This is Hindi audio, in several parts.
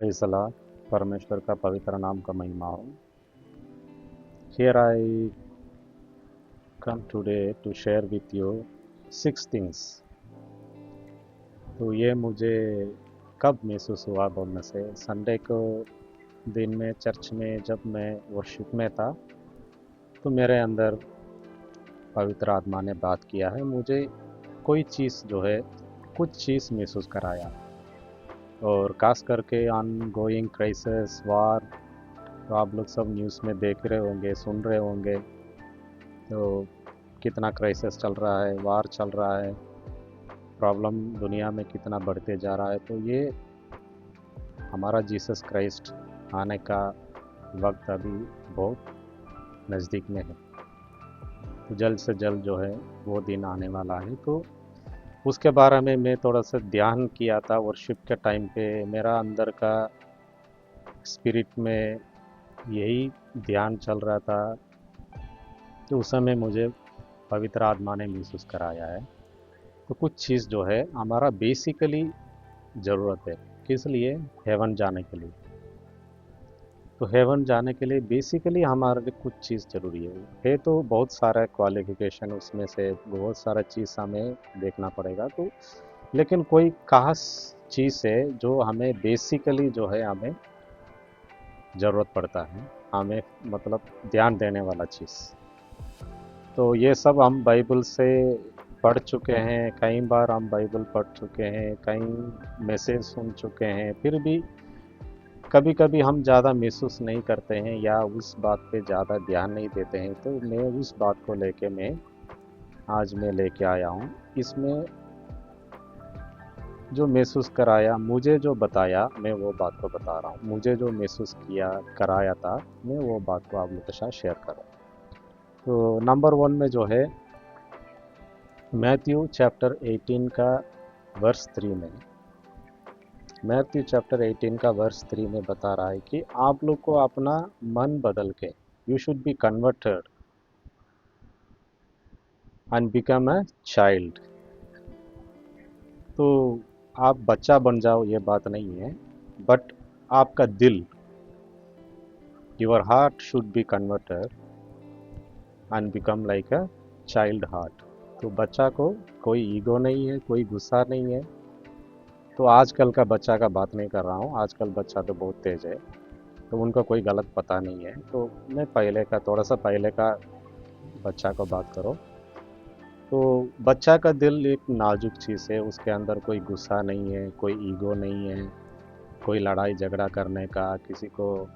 Praise the Lord. परमेश्वर का पवित्र नाम का महिमा हो। Here I come today to share with you 6 things. तो ये मुझे कब महसूस हुआ बोलने से, संडे को दिन में चर्च में जब मैं वर्शिप में था, तो मेरे अंदर पवित्र आत्मा ने बात किया है। मुझे कोई चीज़ जो है, कुछ चीज़ महसूस कराया, और खास करके ऑन गोइंग क्राइसिस वार। तो आप लोग सब न्यूज़ में देख रहे होंगे, सुन रहे होंगे। तो कितना क्राइसिस चल रहा है, वार चल रहा है, प्रॉब्लम दुनिया में कितना बढ़ते जा रहा है। तो ये हमारा जीसस क्राइस्ट आने का वक्त अभी बहुत नज़दीक में है। तो जल्द से जल्द जो है वो दिन आने वाला है। तो उसके बारे में मैं थोड़ा सा ध्यान किया था वर्शिप के टाइम पे। मेरा अंदर का स्पिरिट में यही ध्यान चल रहा था। तो उस समय मुझे पवित्र आत्मा ने महसूस कराया है। तो कुछ चीज़ जो है हमारा बेसिकली ज़रूरत है, किस लिए? हेवन जाने के लिए। तो हेवन जाने के लिए बेसिकली हमारे लिए कुछ चीज़ ज़रूरी है। तो बहुत सारा क्वालिफिकेशन, उसमें से बहुत सारा चीज़ हमें देखना पड़ेगा। तो लेकिन कोई खास चीज़ है जो हमें बेसिकली जो है हमें ज़रूरत पड़ता है, हमें मतलब ध्यान देने वाला चीज़। तो ये सब हम बाइबल से पढ़ चुके हैं, कई बार हम बाइबल पढ़ चुके हैं, कई मैसेज सुन चुके हैं, फिर भी कभी कभी हम ज़्यादा महसूस नहीं करते हैं या उस बात पे ज़्यादा ध्यान नहीं देते हैं। तो मैं उस बात को लेके आज मैं लेके आया हूँ। इसमें जो महसूस कराया, मुझे जो बताया, मैं वो बात को बता रहा हूँ। मुझे जो महसूस किया कराया था, मैं वो बात को आप लोग के साथ शेयर कर रहा हूँ। तो नंबर 1 में जो है, मैथ्यू चैप्टर 18 का वर्स 3 में, मैथ्यू चैप्टर 18 का वर्स 3 में बता रहा है कि आप लोग को अपना मन बदल के, you should be converted and become a child. तो आप बच्चा बन जाओ ये बात नहीं है, बट आपका दिल, your heart should be converted and become like a child heart. तो बच्चा को कोई ईगो नहीं है, कोई गुस्सा नहीं है। तो आजकल का बच्चा का बात नहीं कर रहा हूँ, आजकल बच्चा तो बहुत तेज है, तो उनका कोई गलत पता नहीं है। तो मैं पहले का, थोड़ा सा पहले का बच्चा को बात करो। तो बच्चा का दिल एक नाजुक चीज़ है, उसके अंदर कोई गुस्सा नहीं है, कोई ईगो नहीं है, कोई लड़ाई झगड़ा करने का, किसी को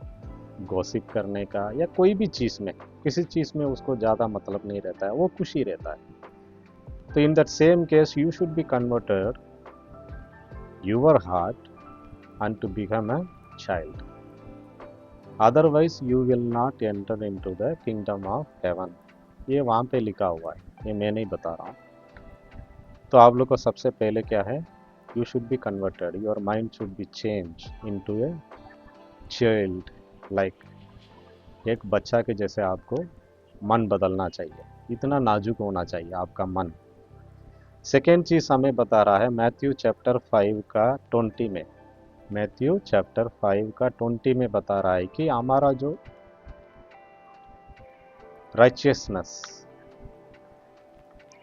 गॉसिप करने का, या कोई भी चीज़ में, किसी चीज़ में उसको ज़्यादा मतलब नहीं रहता है, वो खुशी रहता है। तो in that same case you should be converted your heart and to become a child, otherwise you will not enter into the kingdom of heaven. ये वहाँ पे लिखा हुआ है, ये मैं नहीं बता रहा हूँ। तो आप लोग को सबसे पहले क्या है, you should be converted, your mind should be change into a child like. एक बच्चा के जैसे आपको मन बदलना चाहिए, इतना नाजुक होना चाहिए आपका मन। सेकेंड चीज़ हमें बता रहा है मैथ्यू चैप्टर 5 का 20 में, मैथ्यू चैप्टर 5 का 20 में बता रहा है कि हमारा जो राइचियसनेस,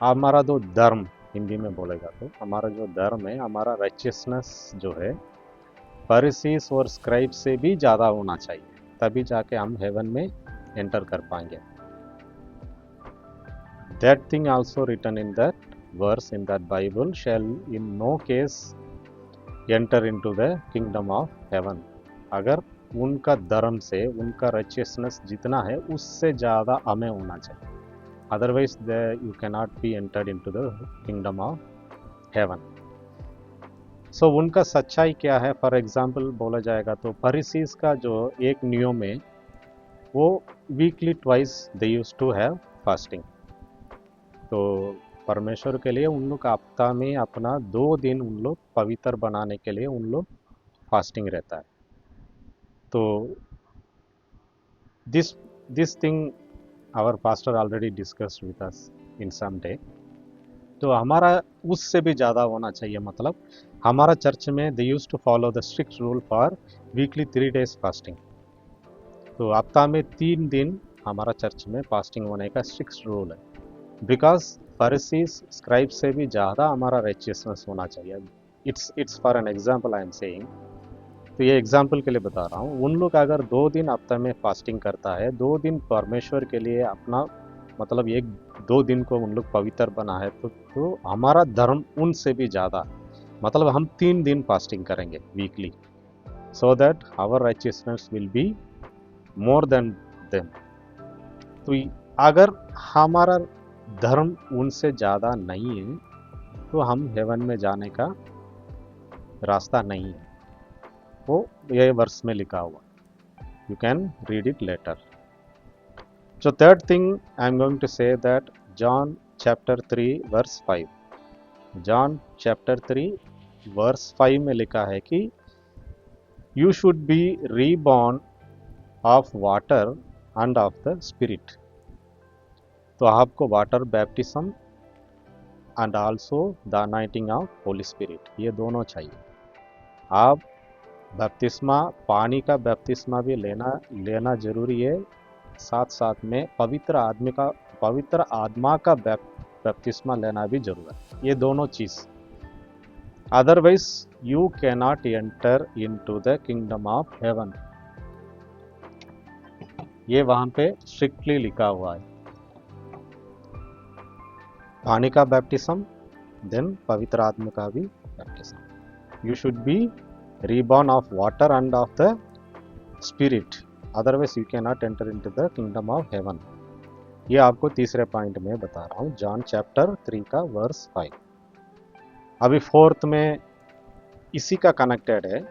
हमारा जो धर्म, हिंदी में बोलेगा तो हमारा जो धर्म है, हमारा राइचियसनेस जो है, फरीसीस और स्क्राइब से भी ज़्यादा होना चाहिए, तभी जाके हम हेवन में एंटर कर पाएंगे। That thing also written in that verse in that Bible, shall in no case enter into the kingdom of heaven। अगर उनका धर्म से, उनका righteousness जितना है उससे ज़्यादा हमें होना चाहिए, otherwise you can not be entered into the kingdom of heaven. So उनका सच्चाई क्या है, फॉर एग्जाम्पल बोला जाएगा तो फरीसीस का जो एक नियम है, वो weekly twice they use to have fasting. तो परमेश्वर के लिए उन लोग हफ्ता में अपना 2 दिन उन लोग पवित्र बनाने के लिए उन लोग फास्टिंग रहता है। तो this thing our pastor already discussed with us in some day. तो हमारा उससे भी ज़्यादा होना चाहिए। मतलब हमारा चर्च में they use to follow the strict rule for weekly 3 days fasting. तो हफ्ता में 3 दिन हमारा चर्च में फास्टिंग होने का स्ट्रिक्ट रूल है। बिकॉज फरीसीज स्क्राइब से भी ज़्यादा हमारा राइचियसनेस होना चाहिए। It's for an example I am saying. तो ये एग्जाम्पल के लिए बता रहा हूँ, उन लोग अगर 2 दिन हफ्ते में फास्टिंग करता है, 2 दिन परमेश्वर के लिए अपना मतलब 1-2 दिन को उन लोग पवित्र बना है, तो हमारा धर्म उनसे भी ज़्यादा, मतलब हम 3 दिन फास्टिंग करेंगे weekly, so that our righteousness will be more than them. तो अगर हमारा धर्म उनसे ज़्यादा नहीं है तो हम हेवन में जाने का रास्ता नहीं है। वो ये वर्स में लिखा हुआ, you can read it later. So third thing I am going to say that John chapter 3 verse 5. John chapter 3 verse 5 में लिखा है कि you should be reborn of water and of the spirit. तो आपको water baptism and also the anointing of Holy Spirit, ये दोनों चाहिए। आप बपतिस्मा, पानी का बपतिस्मा भी लेना जरूरी है, साथ साथ में पवित्र आत्मा का बपतिस्मा लेना भी जरूरी है। ये दोनों चीज, otherwise you can not enter into the kingdom of heaven. ये वहां पे स्ट्रिक्टली लिखा हुआ है, पानी का बैप्टिज्म देन पवित्र आत्मा का भी baptism. You should B reborn of water end of the spirit, otherwise you can not enter into the kingdom of heaven. ये आपको तीसरे पॉइंट में बता रहा हूँ, जॉन चैप्टर 3 का वर्स 5। अभी फोर्थ में इसी का कनेक्टेड है।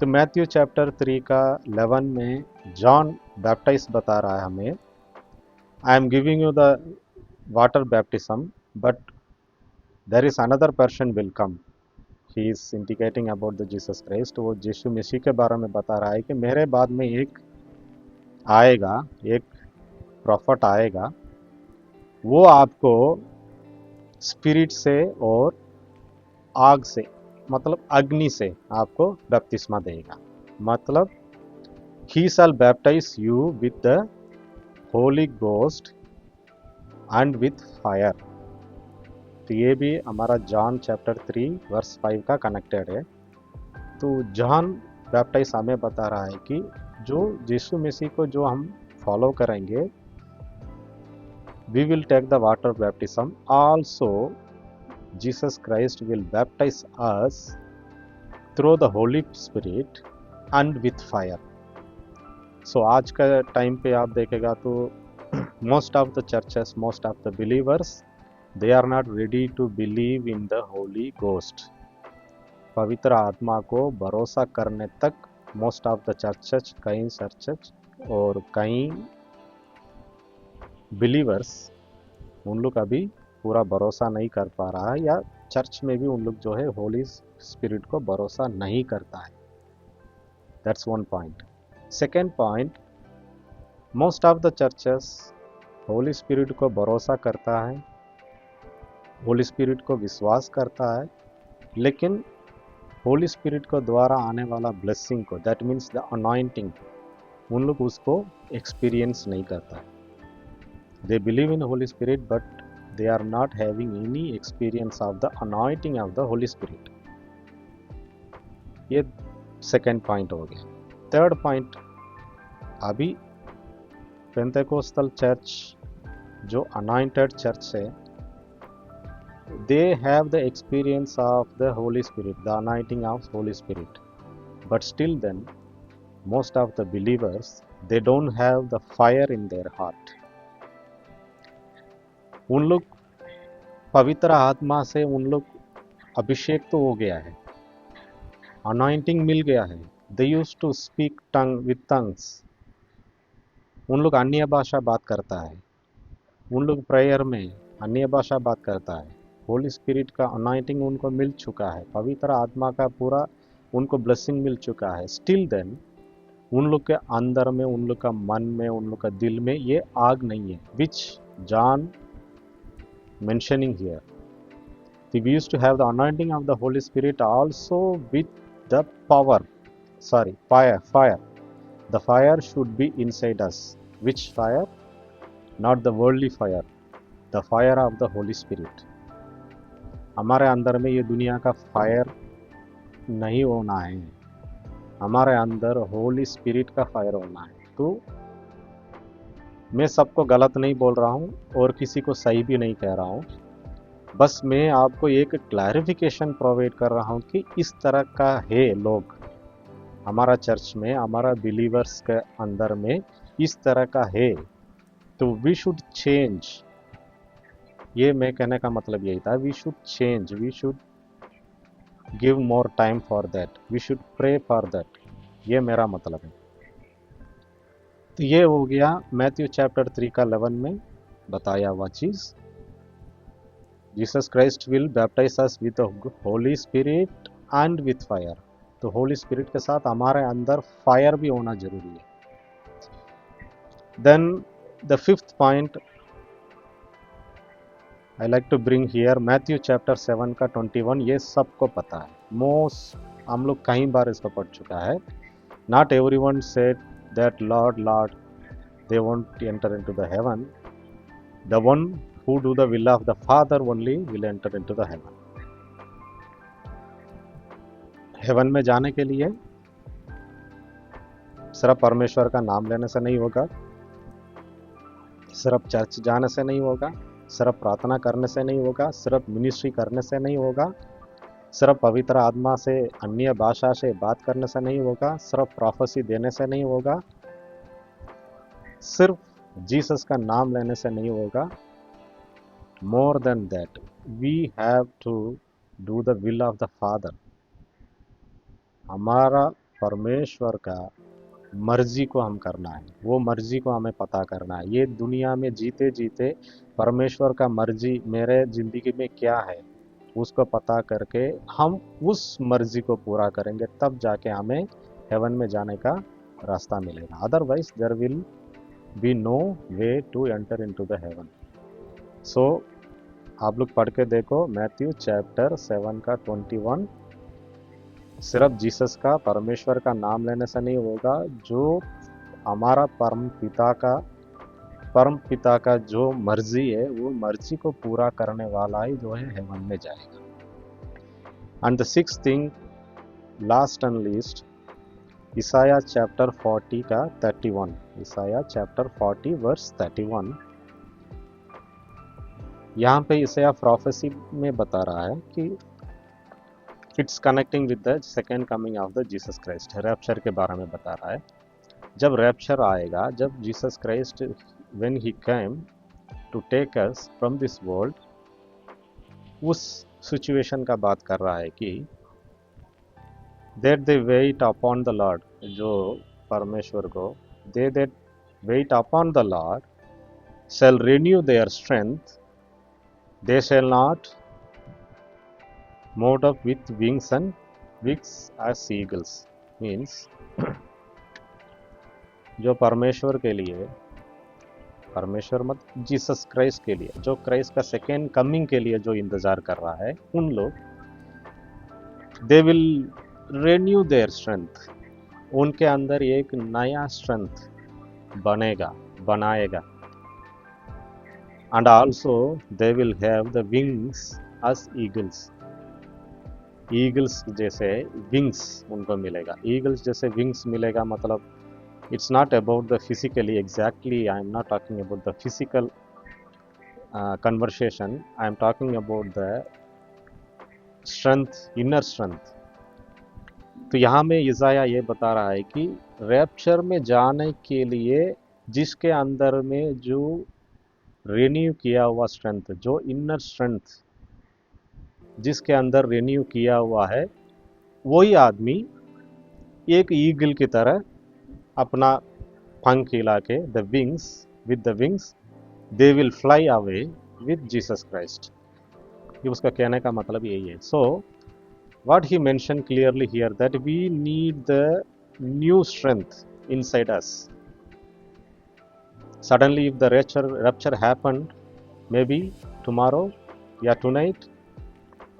तो मैथ्यू चैप्टर 3 का 11 में जॉन बैप्टाइज बता रहा है हमें, I am giving you the water baptism but there is another person will come, he is indicating about the Jesus Christ. वो यीशु मसीह के बारे में बता रहा है कि मेरे बाद में एक आएगा, एक प्रॉफिट आएगा, वो आपको स्पिरिट से और आग से, मतलब अग्नि से आपको बपतिस्मा देगा। मतलब he shall baptize you with the holy ghost and with fire. तो ये भी हमारा जॉन चैप्टर 3 वर्स 5 का कनेक्टेड है। तो जॉन बैप्टाइज हमें बता रहा है कि जो यीशु मसीह को जो हम फॉलो करेंगे, we will take the water baptism, also Jesus Christ will baptize us through the Holy Spirit and with fire. So आज का टाइम पे आप देखेगा तो most of the churches, most of the believers, they are not ready to believe in the Holy Ghost. पवित्र आत्मा को भरोसा करने तक most of the churches, कई चर्चेस और कई believers, उन लोग अभी पूरा भरोसा नहीं कर पा रहा है, या चर्च में भी उन लोग जो है होली स्पिरिट को भरोसा नहीं करता है। That's one point. Second point, most of the churches Holi spirit को भरोसा करता है, होली स्पिरिट को विश्वास करता है, लेकिन होली स्पिरिट को द्वारा आने वाला ब्लेसिंग को, दैट मीन्स द अनॉइंटिंग, उन लोग उसको एक्सपीरियंस नहीं करता है। They believe in Holy Spirit but they are not having any experience of the anointing of the Holy Spirit. ये सेकेंड पॉइंट हो गया। थर्ड पॉइंट, अभी पेंटेकोस्टल चर्च जो अनॉइंटेड चर्च है, they have the experience of the Holy Spirit, the anointing of Holy Spirit, but still then most of the believers they don't have the fire in their heart. उन लोग पवित्र आत्मा से उन लोग अभिषेक तो हो गया है, अनॉइंटिंग मिल गया है, they used to speak tongue with tongues, उन लोग अन्य भाषा बात करता है, उन लोग प्रेयर में अन्य भाषा बात करता है, होली स्पिरिट का अनॉइंटिंग उनको मिल चुका है, पवित्र आत्मा का पूरा उनको ब्लेसिंग मिल चुका है। स्टिल देन उन लोग के अंदर में, उन लोग का मन में, उन लोग का दिल में ये आग नहीं है, which John mentioning here. We used to have the anointing of the Holy Spirit also with the power. Sorry, fire. The fire should be inside us. Which fire? Not the worldly fire. The fire of the Holy Spirit. हमारे अंदर में ये दुनिया का फायर नहीं होना है, हमारे अंदर होली स्पिरिट का फायर होना है। तो मैं सबको गलत नहीं बोल रहा हूँ और किसी को सही भी नहीं कह रहा हूँ, बस मैं आपको एक क्लैरिफिकेशन प्रोवाइड कर रहा हूँ कि इस तरह का है लोग हमारा चर्च में, हमारा बिलीवर्स के अंदर में इस तरह का है, तो वी शुड चेंज। ये मैं कहने का मतलब यही था, we should change, we should give more time for that, we should pray for that, ये मेरा मतलब है। तो ये हो गया मैथ्यू चैप्टर 3 का 11 में बताया हुआ चीज़। Jesus Christ will baptize us with the Holy Spirit and with fire. तो होली स्पिरिट के साथ हमारे अंदर फायर भी होना जरूरी है। Then the fifth point I like to bring here, Matthew chapter 7 का 21। ये सबको पता है, मोस्ट हम लोग कई बार इसको पढ़ चुका है। Not everyone said that Lord Lord they won't enter into the heaven. The one who do the will of the Father only will enter into the heaven. Heaven में जाने के लिए सिर्फ परमेश्वर का नाम लेने से नहीं होगा, सिर्फ चर्च जाने से नहीं होगा, सिर्फ प्रार्थना करने से नहीं होगा, सिर्फ मिनिस्ट्री करने से नहीं होगा, सिर्फ पवित्र आत्मा से अन्य भाषा से बात करने से नहीं होगा, सिर्फ प्रोफेसी देने से नहीं होगा, सिर्फ जीसस का नाम लेने से नहीं होगा। More than that we have to do the will of the father. हमारा परमेश्वर का मर्जी को हम करना है, वो मर्जी को हमें पता करना है। ये दुनिया में जीते जीते परमेश्वर का मर्जी मेरे जिंदगी में क्या है उसको पता करके हम उस मर्जी को पूरा करेंगे, तब जाके हमें हेवन में जाने का रास्ता मिलेगा। Otherwise there will be no way to enter into the heaven. So आप लोग पढ़ के देखो मैथ्यू चैप्टर 7 का 21। सिर्फ जीसस का, परमेश्वर का नाम लेने से नहीं होगा। जो हमारा परम पिता का जो मर्जी है वो मर्जी को पूरा करने वाला ही जो है हेवन में जाएगा। And the sixth thing, last and least, ईसाया chapter 40 का 31। ईसाया चैप्टर 40 वर्स 31। यहाँ पे ईसाया प्रोफेसी में बता रहा है कि it's connecting with the second coming of the Jesus Christ. Rapture के बारे में बता रहा है। जब रैप्चर आएगा, जब Jesus Christ when he came to take us from this world, उस सिचुएशन का बात कर रहा है कि that they wait upon the Lord, जो परमेश्वर को, they that wait upon the Lord shall renew their strength, they shall not mount up with wings as eagles. Means जो परमेश्वर के लिए, परमेश्वर मत जीसस क्राइस्ट के लिए, जो क्राइस्ट का सेकेंड कमिंग के लिए जो इंतजार कर रहा है, उन लोग they will renew their strength, उनके अंदर एक नया स्ट्रेंथ बनाएगा। and also they will have the wings as eagles. Eagles जैसे विंग्स उनको मिलेगा। ईगल्स जैसे विंग्स मिलेगा मतलब it's not about the physically, exactly I am not talking about the physical conversation, I am talking about the strength, inner strength. तो यहाँ में ईसाया ये बता रहा है कि रैप्चर में जाने के लिए जिसके अंदर में जो रिन्यू किया हुआ स्ट्रेंथ, जो इनर स्ट्रेंथ जिसके अंदर रिन्यू किया हुआ है, वही आदमी एक ईगल की तरह अपना पंख हिला के, the wings, with the wings they will fly away with Jesus Christ. ये उसका कहने का मतलब यही है। सो what he mentioned clearly here, that we need the new strength inside us. Suddenly if the rapture happened, maybe tomorrow, yeah, tonight,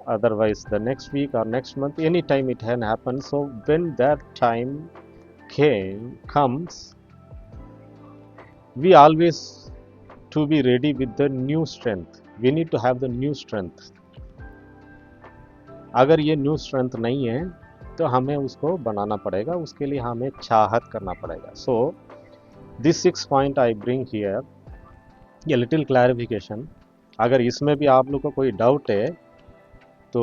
otherwise the next week or next month, anytime it can happen. So when that time comes, we always to be ready with the new strength. We need to have the new strength. अगर ये न्यू स्ट्रेंथ नहीं है तो हमें उसको बनाना पड़ेगा, उसके लिए हमें चाहत करना पड़ेगा. So this 6 point I bring here, ये लिटिल क्लैरिफिकेशन. अगर इसमें भी आप लोग को कोई डाउट है तो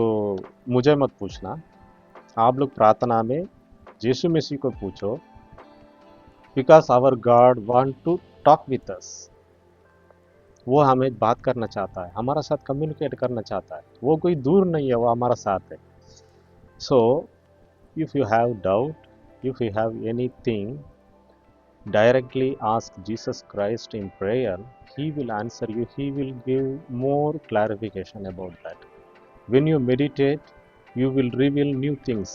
मुझे मत पूछना, आप लोग प्रार्थना में यीशु मसीह को पूछो, because our God want to talk with us. वो हमें बात करना चाहता है, हमारा साथ कम्युनिकेट करना चाहता है. वो कोई दूर नहीं है, वो हमारा साथ है. So if you have doubt, if you have anything, directly ask Jesus Christ in prayer. He will answer you, he will give more clarification about that. When you meditate, you will reveal new things.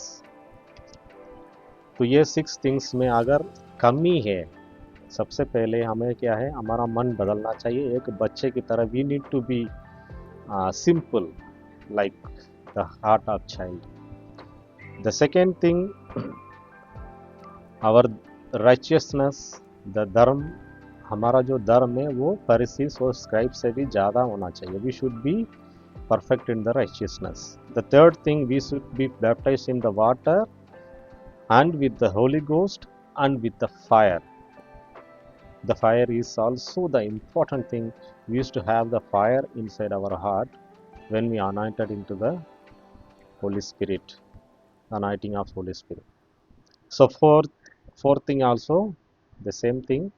तो ये 6 थिंग्स में अगर कमी है, सबसे पहले हमें क्या है, हमारा मन बदलना चाहिए. एक बच्चे की तरह we need to be simple like the heart of child. The second thing, our righteousness, the dharma, हमारा जो धर्म है वो फरीसीस और स्क्राइब से भी ज़्यादा होना चाहिए. We should be perfect in the righteousness. The third thing, we should be baptized in the water and with the Holy Ghost and with the fire. The fire is also the important thing. We used to have the fire inside our heart when we anointed into the Holy Spirit, anointing of Holy Spirit. So fourth thing also the same thing.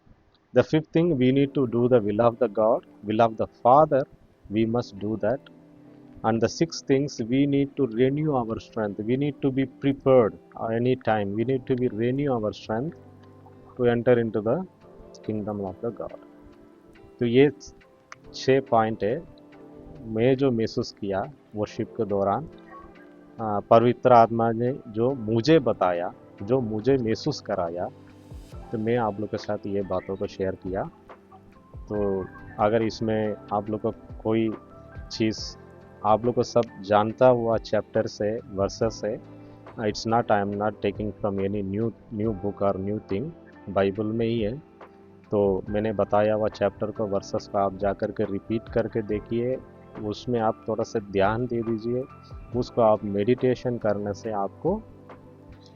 The fifth thing, we need to do the will of the God, will of the Father. We must do that. And the sixth things, we need to renew our strength. We need to be prepared any time. We need to be renew our strength to enter into the kingdom of the God. तो ये 6 पॉइंट है मैं जो महसूस किया वर्शिप के दौरान. पवित्र आत्मा ने जो मुझे बताया, जो मुझे महसूस कराया, तो मैं आप लोग के साथ ये बातों को शेयर किया. तो अगर इसमें आप लोग को कोई चीज़ आप लोग को सब जानता हुआ चैप्टर से, वर्सेस से, it's not, I am not taking from any new book और न्यू थिंग, बाइबल में ही है. तो मैंने बताया हुआ चैप्टर को, वर्सेस को आप जा कर के रिपीट करके देखिए, उसमें आप थोड़ा सा ध्यान दे दीजिए, उसको आप मेडिटेशन करने से आपको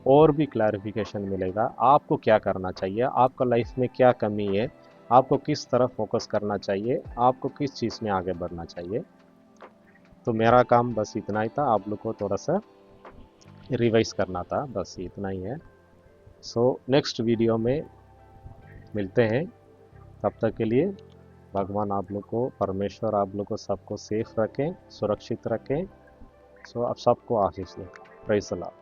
और भी क्लैरिफिकेशन मिलेगा. आपको क्या करना चाहिए, आपका लाइफ में क्या कमी है, आपको किस तरफ फोकस करना चाहिए, आपको किस चीज़ में आगे बढ़ना चाहिए. तो मेरा काम बस इतना ही था, आप लोग को थोड़ा सा रिवाइज करना था, बस इतना ही है. सो नेक्स्ट वीडियो में मिलते हैं. तब तक के लिए भगवान आप लोग को, परमेश्वर आप लोग को सबको सेफ रखें, सुरक्षित रखें. सो आप सबको आशीष दें. Praise the Lord.